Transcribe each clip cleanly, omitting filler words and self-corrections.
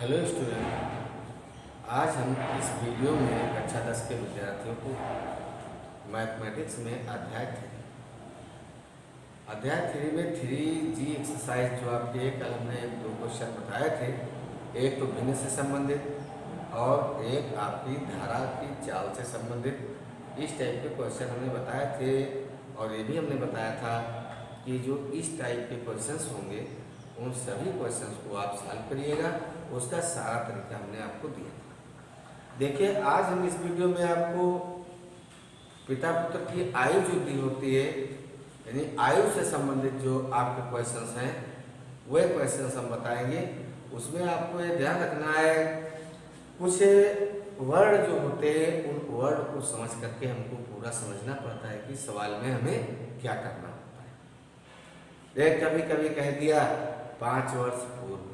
Hello student, आज हम इस वीडियो में कक्षा 10 के विद्यार्थियों को मैथमेटिक्स में अध्याय 3 में 3G एक्सरसाइज जो आपके कल हमने 2 क्वेश्चन बताए थे। एक तो भिन्न से संबंधित और एक आपकी धारा की चाल से संबंधित इस टाइप के क्वेश्चन हमने बताए थे। और ये भी हमने बताया था कि जो इस टाइप के क्वेश्चंस होंगे उन सभी क्वेश्चंस को आप सॉल्व करिएगा। उसका सारा तरीका हमने आपको दिया था। देखिए, आज हम इस वीडियो में आपको पिता पुत्र की आयु जो दी होती है, यानी आयु से संबंधित जो आपके क्वेश्चंस हैं वह क्वेश्चंस हम बताएंगे। उसमें आपको ये ध्यान रखना है, कुछ वर्ड जो होते हैं उन वर्ड को समझ करके हमको पूरा समझना पड़ता है कि सवाल में हमें क्या करना होता है। देख, कभी कभी कह दिया 5 वर्ष पूर्व,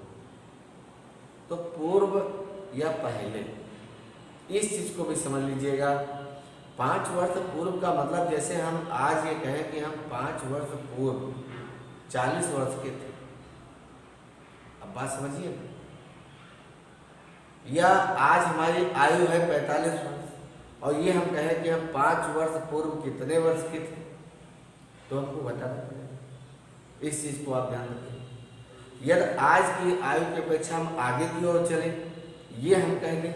तो पूर्व या पहले, इस चीज को भी समझ लीजिएगा। 5 वर्ष पूर्व का मतलब जैसे हम आज ये कहें कि हम 5 वर्ष पूर्व 40 वर्ष के थे। अब बात समझिए। या आज हमारी आयु है 45 वर्ष और ये हम कहें कि हम 5 वर्ष पूर्व कितने वर्ष के थे, तो हमको बताना पड़ेगा। इस चीज को आप ध्यान रखें। यदि आज की आयु की अपेक्षा हम आगे की ओर चले, ये हम कहेंगे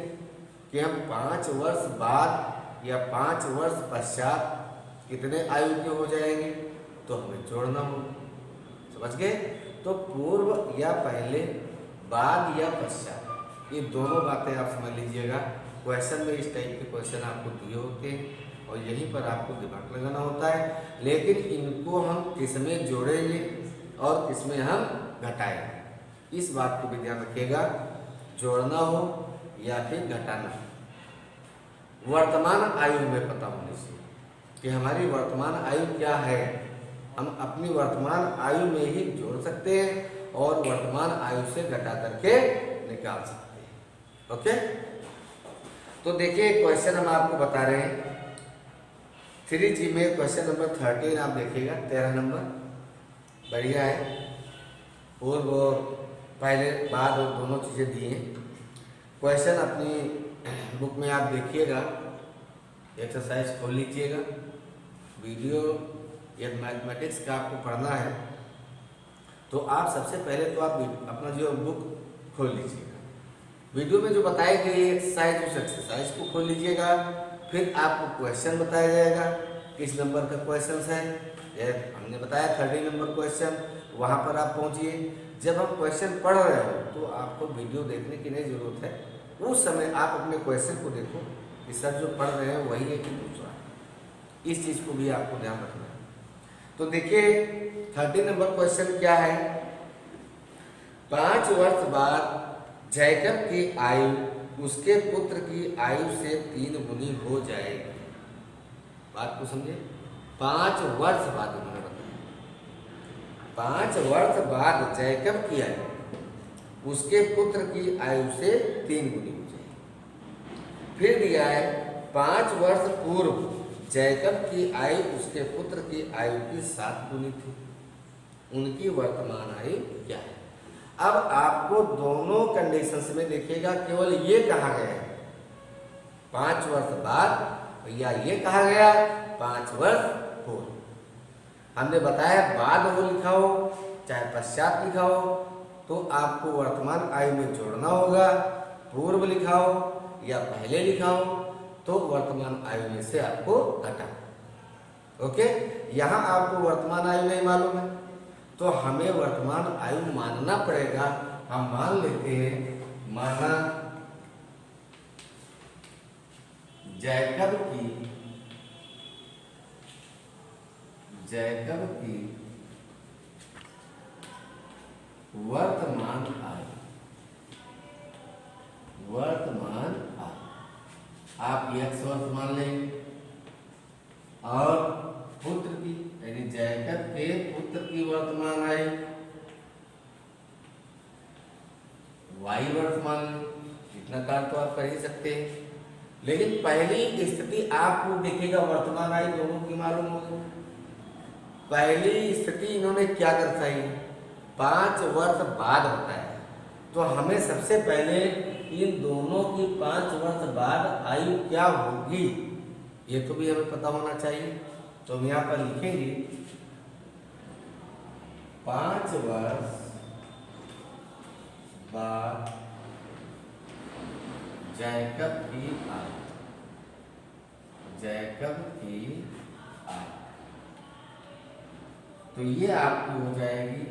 कि हम 5 वर्ष बाद या 5 वर्ष पश्चात कितने आयु के हो जाएंगे, तो हमें जोड़ना होगा। समझ गए? तो पूर्व या पहले, बाद या पश्चात, ये दोनों बातें आप समझ लीजिएगा। क्वेश्चन में इस टाइप के क्वेश्चन आपको दिए होते हैं और यहीं पर आपको दिमाग लगाना होता है। लेकिन इनको हम किसमें जोड़ेंगे और किसमें हम घटाएंगे, इस बात को भी ध्यान रखिएगा। जोड़ना हो या फिर घटाना, वर्तमान आयु में पता होने से कि हमारी वर्तमान आयु क्या है, हम अपनी वर्तमान आयु में ही जोड़ सकते हैं और वर्तमान आयु से घटा करके निकाल सकते हैं। ओके, तो देखिए क्वेश्चन हम आपको बता रहे हैं 3G में क्वेश्चन नंबर 13 आप देखिएगा, 13 नंबर। बढ़िया है। पूर्व और पहले बाद और दोनों चीज़ें दी हैं। क्वेश्चन अपनी बुक में आप देखिएगा, एक्सरसाइज खोल लीजिएगा। वीडियो यदि मैथमेटिक्स का आपको पढ़ना है तो आप सबसे पहले तो आप अपना जो बुक खोल लीजिएगा। वीडियो में जो बताई गई एक्सरसाइज, उस एक्सरसाइज को खोल लीजिएगा। फिर आपको क्वेश्चन बताया जाएगा किस नंबर का क्वेश्चन है। हमने बताया 30 नंबर क्वेश्चन, वहाँ पर आप पहुँचिए। जब हम क्वेश्चन पढ़ रहे हो तो आपको वीडियो देखने की नहीं जरूरत है। उस समय आप अपने क्वेश्चन को देखो कि सर जो पढ़ रहे हैं वही है कि दूसरा है। इस चीज़ को भी आपको ध्यान रखना है। तो देखिए 30 नंबर क्वेश्चन क्या है। 5 वर्ष बाद जैकब की आयु उसके पुत्र की आयु से 3 गुनी हो जाएगी। बात को समझे। 5 वर्ष बाद उन्होंने बताया, 5 वर्ष बाद जैकब की आयु उसके पुत्र की आयु से 3 गुनी हो जाएगी। फिर दिया है 5 वर्ष पूर्व जैकब की आयु उसके पुत्र की आयु की 7 गुनी थी। उनकी वर्तमान आयु क्या है। अब आपको दोनों कंडीशंस में देखिएगा, केवल ये कहा गया है 5 वर्ष बाद, या ये कहा गया 5 वर्ष पूर्व। हमने बताया बाद हो लिखा हो चाहे पश्चात लिखा हो तो आपको वर्तमान आयु में जोड़ना होगा। पूर्व लिखा हो या पहले लिखा हो तो वर्तमान आयु में से आपको घटाना। ओके, यहाँ आपको वर्तमान आयु नहीं मालूम है तो हमें वर्तमान आयु मानना पड़ेगा। हम मान लेते हैं, माना जैकब की वर्तमान आयु आप x वर्ष मान लेंगे और पुत्र की यानी जैकब के पुत्र की वर्तमान आयु y वर्ष मान लें। इतना कार्य तो आप कर ही सकते हैं। लेकिन पहली स्थिति आपको देखेगा वर्तमान आयु दोनों की मालूम होगी। पहली स्थिति इन्होंने क्या दर्शाई, 5 वर्ष बाद बताया। तो हमें सबसे पहले इन दोनों की 5 वर्ष बाद आयु क्या होगी ये तो भी हमें पता होना चाहिए। तो हम यहाँ पर लिखेंगे 5 वर्ष बाद जैकब की आयु, जैकब की आयु। तो ये आपकी हो जाएगी,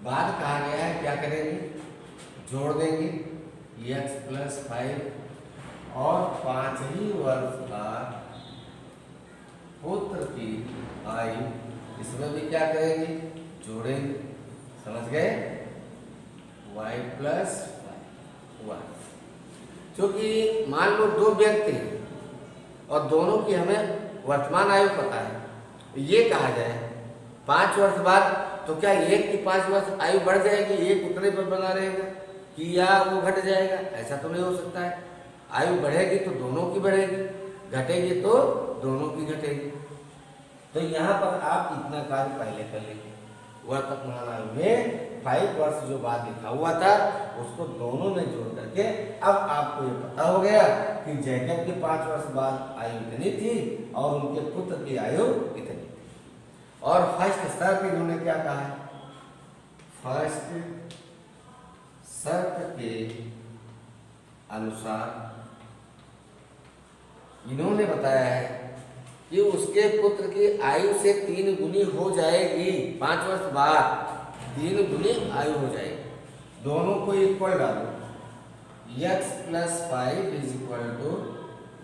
बाद कहा गया है, क्या करेंगे, जोड़ देंगे x + 5 और 5 ही वर्ष बाद पुत्र की आयु, इसमें भी क्या करेंगे, जोड़ेंगे। समझ गए, y + 5 क्योंकि मान लो 2 व्यक्ति हैं और दोनों की हमें वर्तमान आयु पता है, ये कहा जाए 5 वर्ष बाद, तो क्या एक की 5 वर्ष आयु बढ़ जाएगी, एक उतने पर बना रहेगा कि या वो घट जाएगा? ऐसा तो नहीं हो सकता है। आयु बढ़ेगी तो दोनों की बढ़ेगी, घटेगी तो दोनों की घटेगी। तो यहाँ पर आप इतना कार्य पहले कर लेंगे। वर्तमान आयु में 5 वर्ष जो बाद लिखा हुआ था उसको दोनों में जोड़ करके अब आपको ये पता हो गया कि जैकब के 5 वर्ष बाद आयु इतनी थी और उनके पुत्र की आयु इतनी थी। और फर्स्ट शर्त इन्होंने क्या कहा है, फर्स्ट शर्त के अनुसार इन्होंने बताया है कि उसके पुत्र की आयु से 3 गुनी हो जाएगी। 5 वर्ष बाद 3 गुनी आयु हो जाएगी। दोनों को इक्वल डालो, x + 5 =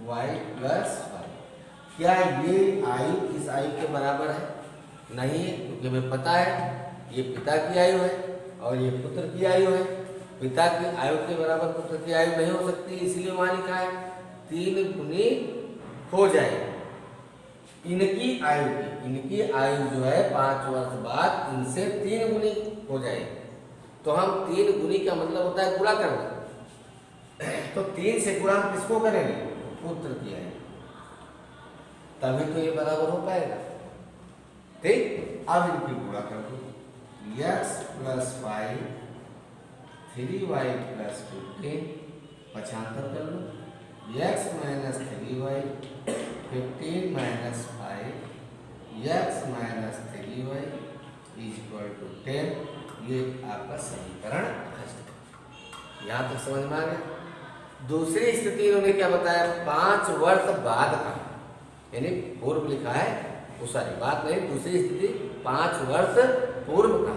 y + 5। क्या ये आयु इस आयु के बराबर है? नहीं है, क्योंकि हमें पता है ये पिता की आयु है और ये पुत्र की आयु है। पिता की आयु के बराबर पुत्र की आयु नहीं हो सकती, इसलिए वहां लिखा है 3 गुनी हो जाएगी इनकी आयु की। इनकी आयु जो है 5 वर्ष बाद इनसे 3 गुनी हो जाएगी। तो हम 3 गुनी का मतलब होता है गुणा करना। तो 3 से गुणा किसको करेंगे, पुत्र की आयु, तभी तो ये बराबर हो पाएगा। ठीक, अब इनकी गुणा कर दो, x + 5 3y + 15, पक्षांतर कर लो, x - 3y 15 - 5 x - 3y = 10। ये आपका समीकरण है। यहाँ तक समझ में आ गया। दूसरी स्थिति इन्होंने क्या बताया, 5 वर्ष बाद का, यानी पूर्व लिखा है, वो सारी बात नहीं, दूसरी स्थिति 5 वर्ष पूर्व का।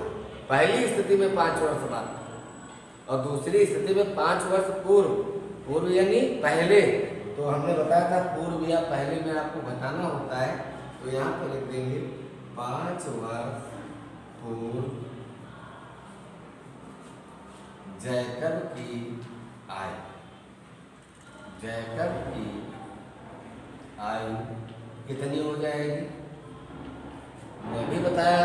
पहली स्थिति में 5 वर्ष बाद और दूसरी स्थिति में 5 वर्ष पूर्व। पूर्व यानी पहले, तो हमने बताया था पूर्व या पहले में आपको बताना होता है। तो यहाँ पर लिख देंगे 5 वर्ष पूर्व जैकब की आयु, जैकब की आयु कितनी हो जाएगी? मैं भी बताया,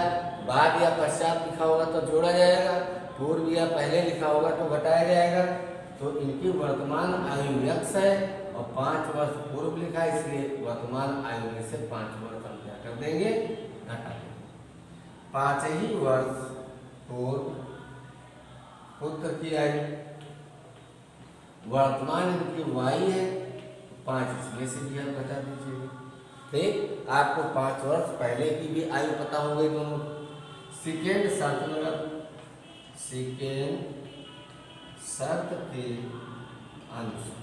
बाद या पश्चात लिखा होगा तो जोड़ा जाएगा, पूर्व या पहले लिखा होगा तो घटाया जाएगा। तो इनकी वर्तमान आयु x है और 5 वर्ष पूर्व लिखा है, इसलिए वर्तमान आयु में से 5 वर्ष हम क्या कर देंगे, घटा देंगे। 5 ही वर्ष पूर्व पुत्र की आयु, वर्तमान इनकी y है, 5 इसमें से भी हम घटा दीजिए। ठीक, आपको 5 वर्ष पहले की भी आयु पता हो गई दोनों। सेकेंड शर्त मतलब सेकेंड शर्त के अनुसार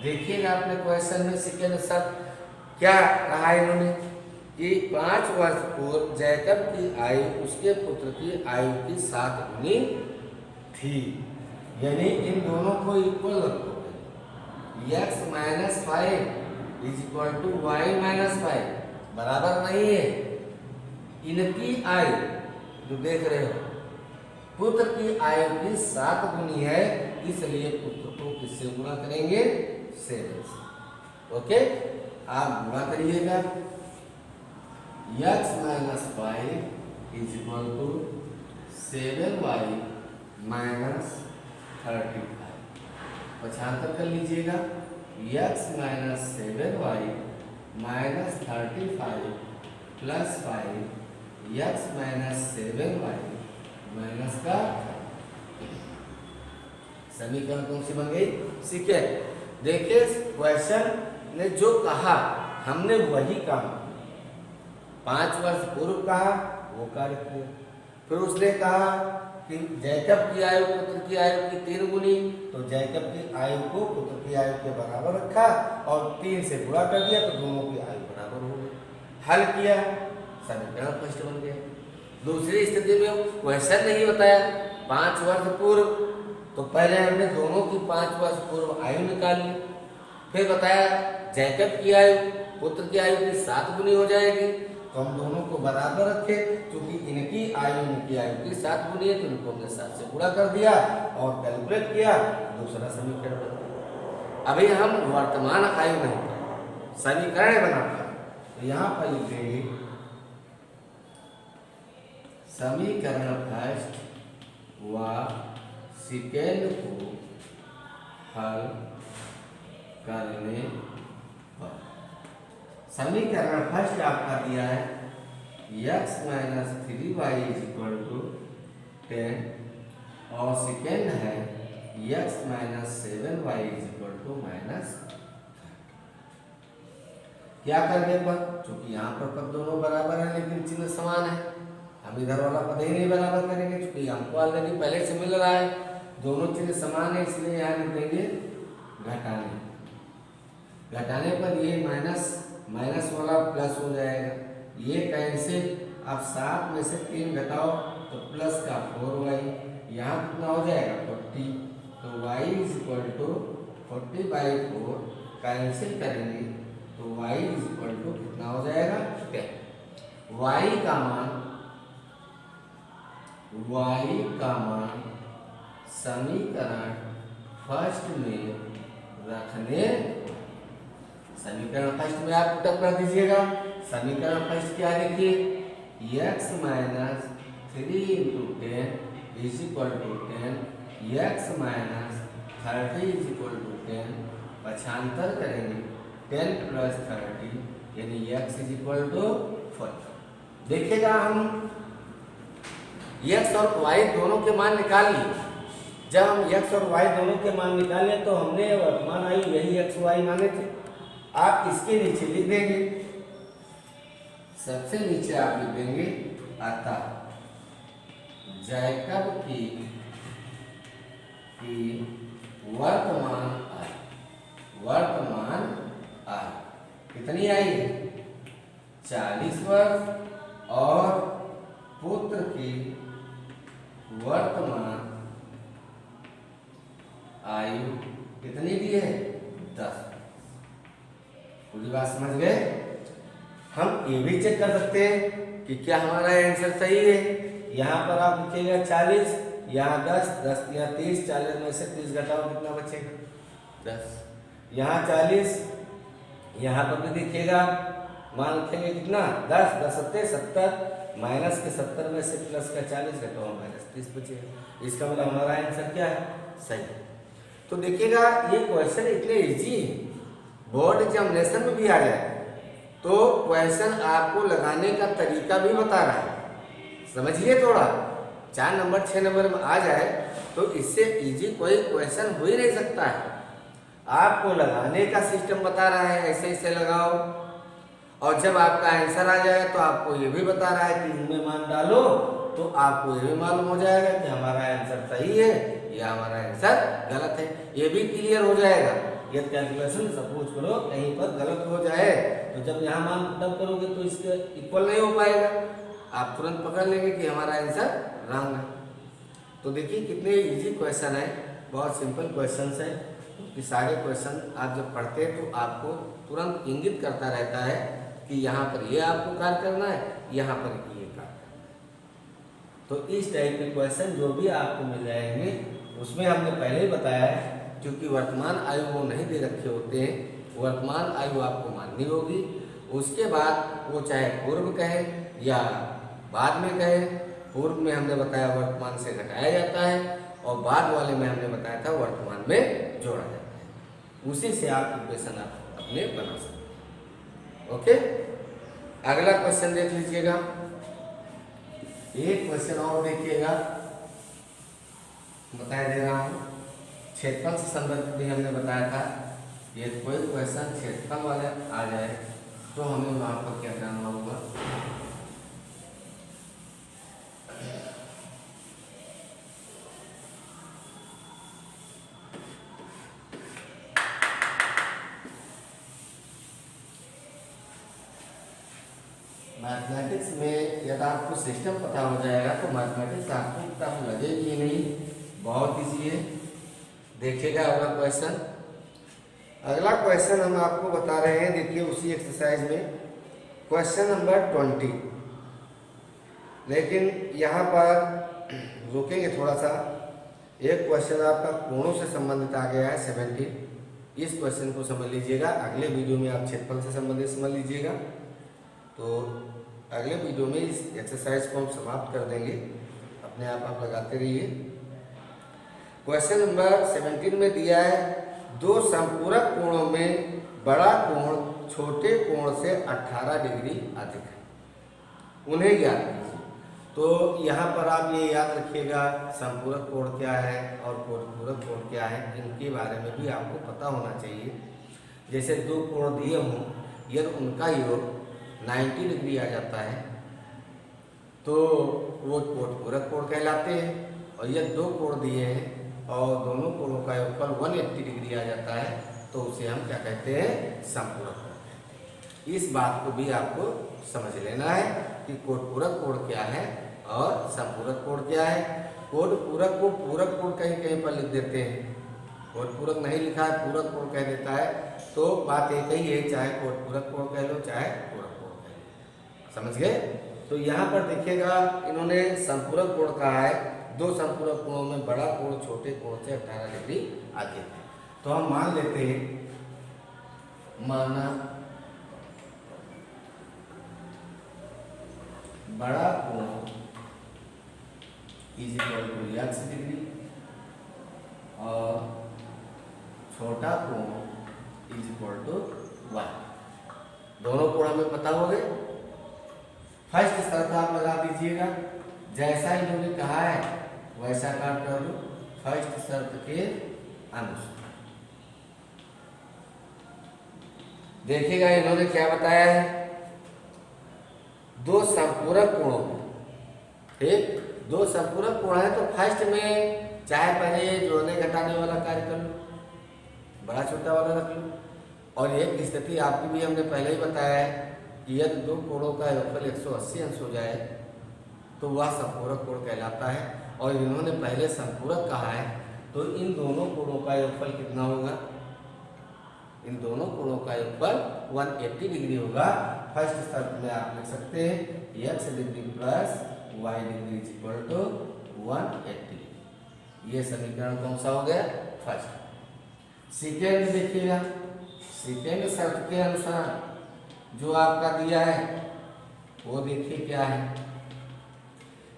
देखिएगा अपने क्वेश्चन में सेकेंड शर्त क्या कहा इन्होंने कि 5 वर्ष पूर्व जैकब की आयु उसके पुत्र की आयु की 7 गुनी थी। यानी इन दोनों को इक्वल रखो, x - 5 = y - 5 बराबर नहीं है। इनकी आयु जो देख रहे हो पुत्र की आयु की 7 गुनी है, इसलिए पुत्र को किससे गुणा करेंगे, 7 से। ओके, आप गुणा करिएगा, x - 5 = 7y - 35। पक्षांतर कर लीजिएगा, x - 7y - 35 + 5 x - 7y - का समीकरण कौन सी बन गई? सेकेंड। देखिए क्वेश्चन ने जो कहा हमने वही काम 5 वर्ष पूर्व कहा, वो कार्य किया। फिर उसने कहा कि जैकब की आयु पुत्र की आयु की 3 गुनी, तो जैकब की आयु को पुत्र की आयु के बराबर रखा और 3 से गुणा कर दिया, तो दोनों की आयु बराबर हो गई। हल किया, समीकरण फर्स्ट बन गया। दूसरी स्थिति में क्वेश्चन नहीं बताया 5 वर्ष पूर्व, तो पहले हमने दोनों की 5 वर्ष पूर्व आयु निकाल ली। फिर बताया जैकब की आयु पुत्र की आयु की 7 गुनी हो जाएगी, तो हम दोनों को बराबर रखे, क्योंकि इनकी आयु इनकी आयु की 7 गुनी है, तो इनको हमने 7 से गुणा कर दिया और कैलकुलेट किया, दूसरा समीकरण बन गया। अभी हम वर्तमान आयु नहीं पाए, समीकरण बनाते हैं, तो यहाँ पर लिखेंगे समीकरण फर्स्ट व सेकेंड को हल करने पर। समीकरण फर्स्ट आपका दिया है x minus 3y is equal to 10 और सेकेंड है x minus 7y is equal to minus. क्या करने पर? क्योंकि यहाँ पर पद दोनों बराबर है लेकिन चिन्ह समान है, हम इधर वाला पद ही नहीं बराबर करेंगे, क्योंकि हमको ऑलरेडी पहले से मिल रहा है, दोनों चिन्ह समान है, इसलिए यहाँ लिख देंगे घटाने। घटाने पर ये माइनस वाला प्लस हो जाएगा, ये कैंसिल। अब 7 में से 3 घटाओ तो प्लस का 4y, यहाँ कितना हो जाएगा 40, तो y is equal to 40/4 cancel करेंगे तो y इज इक्वल टू कितना हो जाएगा 10। y का मान समीकरण फर्स्ट में रखने, समीकरण फर्स्ट में आप पुटअप कर दीजिएगा। समीकरण फर्स्ट क्या देखिए x minus 3 into 10 is equal to 10, x minus 30 is equal to 10, पक्षांतर करेंगे 10 प्लस 30 यानी x इज इक्वल टू 40। देखिएगा हम x और y दोनों के मान निकाल लिए। जब हम x और y दोनों के मान निकाले तो हमने वर्तमान आयु यही x y माने थे। आप इसके नीचे लिख देंगे, सबसे नीचे आप लिख देंगे अतः जैकब की वर्तमान आयु कितनी आई है 40 वर्ष और पुत्र की वर्तमान आयु कितनी दी है 10। पूरी बात समझ गए? हम ये भी चेक कर सकते हैं कि क्या हमारा आंसर सही है। यहाँ पर आप लिखिएगा 40, यहाँ 10 या 30, 40 में से 30 घटाओ कितना बचेगा 10। यहाँ 40, यहाँ पर भी देखिएगा मान लिखेंगे कितना 10, 10 सत्ते 70, माइनस के 70 में से प्लस का 40 घटाओ माइनस 30 बचेगा। इसका मतलब हमारा आंसर क्या है सही। तो देखिएगा ये क्वेश्चन इतने इजी है, बोर्ड एग्जामिनेशन में भी आ जाए तो क्वेश्चन आपको लगाने का तरीका भी बता रहा है, समझिए थोड़ा। 4 नंबर 6 नंबर में आ जाए तो इससे इजी कोई क्वेश्चन हो ही नहीं सकता है। आपको लगाने का सिस्टम बता रहा है, ऐसे ऐसे लगाओ, और जब आपका आंसर आ जाए तो आपको ये भी बता रहा है कि इनमें मान डालो, तो आपको ये भी मालूम हो जाएगा कि हमारा आंसर सही है या हमारा आंसर गलत है, ये भी क्लियर हो जाएगा। ये कैलकुलेशन सपोज करो कहीं पर गलत हो जाए तो जब यहाँ मान पुटअप करोगे तो इसके इक्वल नहीं हो पाएगा, आप तुरंत पकड़ लेंगे कि हमारा आंसर रॉन्ग है। तो देखिए कितने इजी क्वेश्चन है, बहुत सिंपल क्वेश्चन है, कि सारे क्वेश्चन आप जब पढ़ते हैं तो आपको तुरंत इंगित करता रहता है कि यहाँ पर ये आपको कार्य करना है, यहाँ पर ये कार्य। तो इस टाइप के क्वेश्चन जो भी आपको मिल जाएंगे उसमें हमने पहले ही बताया है, क्योंकि वर्तमान आयु वो नहीं दे रखे होते हैं, वर्तमान आयु आपको माननी होगी। उसके बाद वो चाहे पूर्व कहे या बाद में कहे, पूर्व में हमने बताया वर्तमान से घटाया जाता है और बाद वाले में हमने बताया था वर्तमान में जोड़ा जाता है। उसी से आप इक्वेशन आप अपने बना सकते हैं। ओके, अगला क्वेश्चन देख लीजिएगा, एक क्वेश्चन और देखिएगा। बता दे रहा हूँ। क्षेत्रफल से संबंधित भी हमने बताया था, ये कोई क्वेश्चन क्षेत्रफल वाले आ जाए तो हमें वहाँ पर क्या करना होगा, मैथमेटिक्स में यदि आपको सिस्टम पता हो जाएगा तो मैथमेटिक्स आपको टफ लगेगी नहीं, बहुत ईजी है। देखिएगा अगला क्वेश्चन। अगला क्वेश्चन हम आपको बता रहे हैं, देखिए उसी एक्सरसाइज में क्वेश्चन नंबर 20। लेकिन यहाँ पर रुकेंगे थोड़ा सा। एक क्वेश्चन आपका कोणों से संबंधित आ गया है 70। इस क्वेश्चन को समझ लीजिएगा, अगले वीडियो में आप क्षेत्रफल से संबंधित समझ लीजिएगा। तो अगले वीडियो में इस एक्सरसाइज को हम समाप्त कर देंगे, अपने आप लगाते रहिए। क्वेश्चन नंबर 17 में दिया है, दो संपूरक कोणों में बड़ा कोण छोटे कोण से 18 डिग्री अधिक है, उन्हें ज्ञात कीजिए। तो यहाँ पर आप ये याद रखिएगा, संपूरक कोण क्या है और कोटपूरक कोण क्या है, इनके बारे में भी आपको पता होना चाहिए। जैसे दो कोण दिए हों, यदि उनका योग 90 डिग्री आ जाता है तो वो कोटपूरक कोण कहलाते हैं, और यदि दो कोण दिए हैं और दोनों कोणों का योगफल 180 डिग्री आ जाता है तो उसे हम क्या कहते हैं, संपूरक कोण कहते हैं। इस बात को भी आपको समझ लेना है कि कोटपूरक कोण क्या है और संपूरक कोण क्या है। कोटपूरक को पूरक कोण कहीं कहीं पर लिख देते हैं, कोटपूरक नहीं लिखा है, पूरक कोण कह देता है, तो बात एक ही है, चाहे कोटपूरक कोण कह लो चाहे पूरक कोण कह लो। समझ गए? तो यहाँ पर देखिएगा, इन्होंने संपूरक कोण कहा है, दो संपूरक कोणों में बड़ा कोण छोटे कोण से 18 डिग्री आगे है। तो हम मान लेते हैं, माना बड़ा कोण is equal to x degree और छोटा कोण इज इक्वल टू y। दोनों कोण हमें पता हो गए। फर्स्ट शर्त आप लगा दीजिएगा, जैसा इन्होंने कहा है वैसा काट कर लो फर्स्ट शर्त के अनुसार। देखिएगा इन्होंने क्या बताया है, दो संपूरक कोणों में, ठीक, दो संपूरक कोण है तो फर्स्ट में चाहे पहले जोड़ने घटाने वाला कार्य कर लो, बड़ा छोटा वाला रख लो। और एक स्थिति आपकी भी हमने पहले ही बताया है कि यदि दो कोणों का योगफल 180 अंश हो जाए तो वह संपूरक कोण कहलाता है। और इन्होंने पहले संपूरक कहा है, तो इन दोनों कोणों का योगफल कितना होगा, इन दोनों कोणों का योगफल 180 डिग्री होगा। फर्स्ट शर्त में आप लिख सकते हैं x degree plus y degree is equal to 180। ये समीकरण कौन सा हो गया, फर्स्ट। सेकेंड देखिएगा, सेकेंड शर्त के अनुसार जो आपका दिया है वो देखिए क्या है।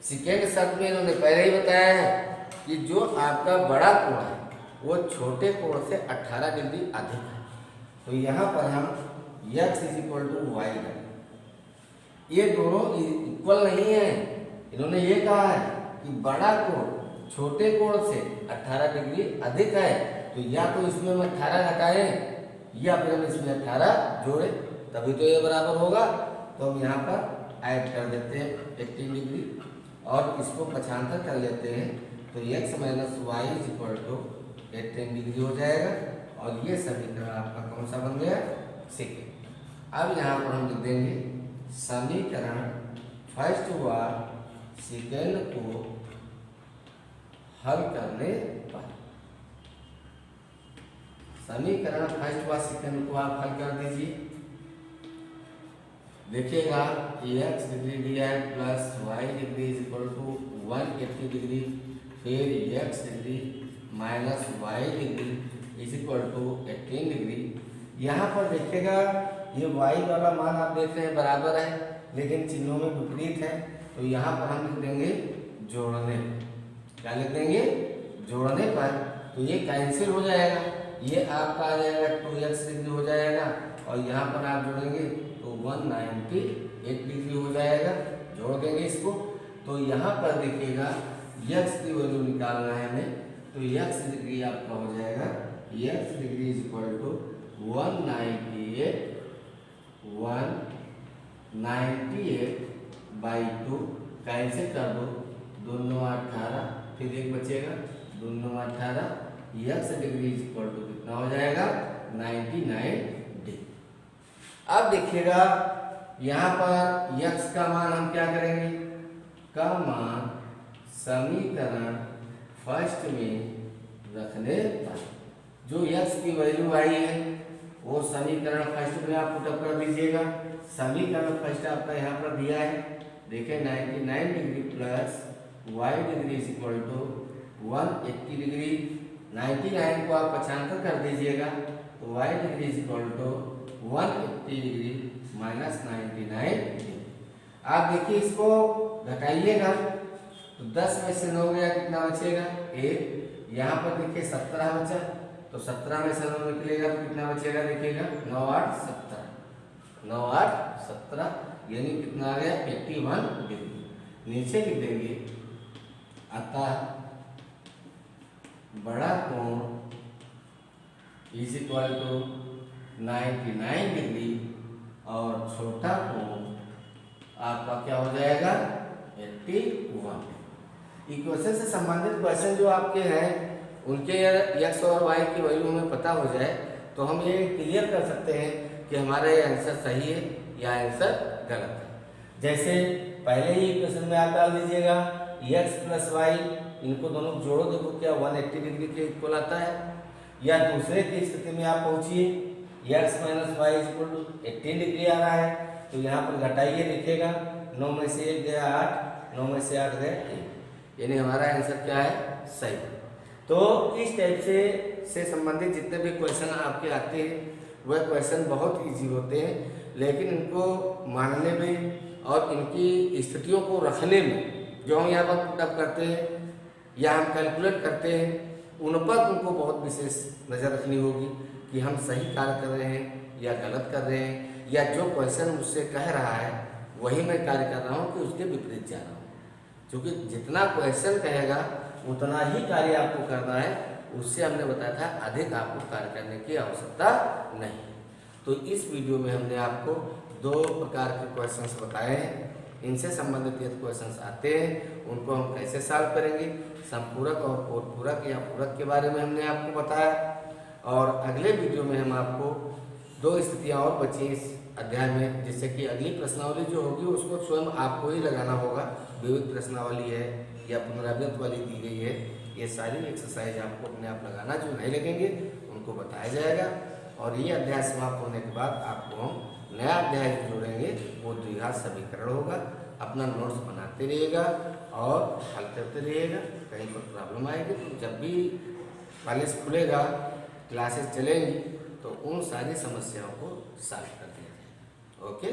सेकेंड शर्त में इन्होंने पहले ही बताया है कि जो आपका बड़ा कोण है वो छोटे कोण से 18 डिग्री अधिक है। तो यहाँ पर हम x is equal to Y करें। ये दोनों इक्वल नहीं है, इन्होंने ये कहा है कि बड़ा कोण छोटे कोण से 18 डिग्री अधिक है, तो या तो इसमें हम 18 घटाएं या फिर हम इसमें 18 जोड़ें, तभी तो ये बराबर होगा। तो हम यहाँ पर ऐड कर देते हैं 18 डिग्री और इसको पक्षांतर कर लेते हैं, तो x minus Y is equal to 18 degree हो जाएगा। और ये समीकरण आपका कौन सा बन गया, सेकेंड। अब यहाँ पर हम लिख देंगे समीकरण फर्स्ट व सेकेंड को हल करने पर, समीकरण फर्स्ट व सेकेंड को आप हल कर दीजिए। देखिएगा x डिग्री दिया है plus y degree is equal to 180 degree, फिर x degree minus y degree is equal to 18 degree. यहाँ पर देखिएगा ये y वाला मान आप देख रहे हैं बराबर है, लेकिन चिन्हों में विपरीत है, तो यहाँ पर हम लिख देंगे जोड़ने। क्या लिख देंगे, जोड़ने पर, तो ये कैंसिल हो जाएगा, ये आपका आ जाएगा 2x डिग्री हो जाएगा, और यहाँ पर आप जोड़ेंगे तो 198 डिग्री हो जाएगा। जोड़ देंगे इसको, तो यहाँ पर देखिएगा यक्स की वैल्यू निकालना है हमें, तो यक्स डिग्री आपका हो जाएगा X degree is equal to 198 cancel कर दो, 2 9 18, फिर एक बचेगा 2 9 18, X degree is equal to कितना हो जाएगा 99 डिग्री। अब देखिएगा यहाँ पर यक्स का मान हम क्या करेंगे, का मान समीकरण फर्स्ट में रखने पर जो यक्स की वैल्यू आई है वो समीकरण फर्स्ट में आप पुटअप कर दीजिएगा। समीकरण फर्स्ट आपका यहाँ पर दिया है, देखिए 99 degree plus Y degree is equal to 180 degree. 99 को आप 75 कर दीजिएगा तो Y degree is equal to 180 degree minus 99 degree. आप देखिए इसको घटाइएगा तो 10 में से 9 गया, कितना बचेगा 1। यहाँ पर देखिए 17 बचा, तो 17 में से 9 निकलेगा तो कितना बचेगा, देखिएगा 9 8 17, 9 8 17 यानी कितना आ गया 81 डिग्री। नीचे लिख देंगे अतः बड़ा कोण इज इक्वल टू 99 डिग्री और छोटा कोण आपका क्या हो जाएगा 81। इक्वेशन से संबंधित क्वेश्चन जो आपके हैं उनके एक्स और वाई की वैल्यू हमें पता हो जाए तो हम ये क्लियर कर सकते हैं कि हमारा ये आंसर सही है या आंसर गलत है। जैसे पहले ही इक्वेशन में आप डाल दीजिएगा एक्स प्लस वाई, इनको दोनों जोड़ो, देखो क्या 180 डिग्री के इक्वल आता है। या दूसरे की स्थिति में आप पहुंचिए X minus Y is equal to 18 degree आ रहा है, तो यहाँ पर घटाइए, देखिएगा 9 में से 1 गया 8, 9 में से 8 गया 1, यानी हमारा आंसर क्या है सही। तो इस टाइप से संबंधित जितने भी क्वेश्चन आपके आते हैं वह क्वेश्चन बहुत इजी होते हैं, लेकिन इनको मानने में और इनकी स्थितियों को रखने में जो हम यहाँ पर पुटअप करते हैं या हम कैलकुलेट करते हैं उन पर उनको बहुत विशेष नज़र रखनी होगी कि हम सही कार्य कर रहे हैं या गलत कर रहे हैं, या जो क्वेश्चन मुझसे कह रहा है वही मैं कार्य कर रहा हूँ कि उसके विपरीत जा रहा हूँ। क्योंकि जितना क्वेश्चन कहेगा उतना ही कार्य आपको करना है, उससे हमने बताया था अधिक आपको कार्य करने की आवश्यकता नहीं। तो इस वीडियो में हमने आपको 2 प्रकार के क्वेश्चंस बताए हैं, इनसे संबंधित यदि क्वेश्चंस आते हैं उनको हम कैसे सॉल्व करेंगे, संपूरक और पूरक या पूरक के बारे में हमने आपको बताया। और अगले वीडियो में हम आपको 2 स्थितियाँ और बची इस अध्याय में, जिससे कि अगली प्रश्नावली जो होगी उसको स्वयं आपको ही लगाना होगा। विविध प्रश्नावली है या पुनरावृत्त वाली दी गई है, ये सारी एक्सरसाइज आपको अपने आप लगाना, जो नहीं लगेंगे उनको बताया जाएगा। और ये अध्याय समाप्त होने के बाद आपको हम नया अध्याय जोड़ेंगे, वो द्विघात समीकरण होगा। अपना नोट्स बनाते रहिएगा और हल करते रहिएगा। कहीं पर प्रॉब्लम आएगी तो जब भी कॉलेज खुलेगा, क्लासेस चलेंगी, तो उन सारी समस्याओं को सॉल्व कर दिया जाएगा। ओके।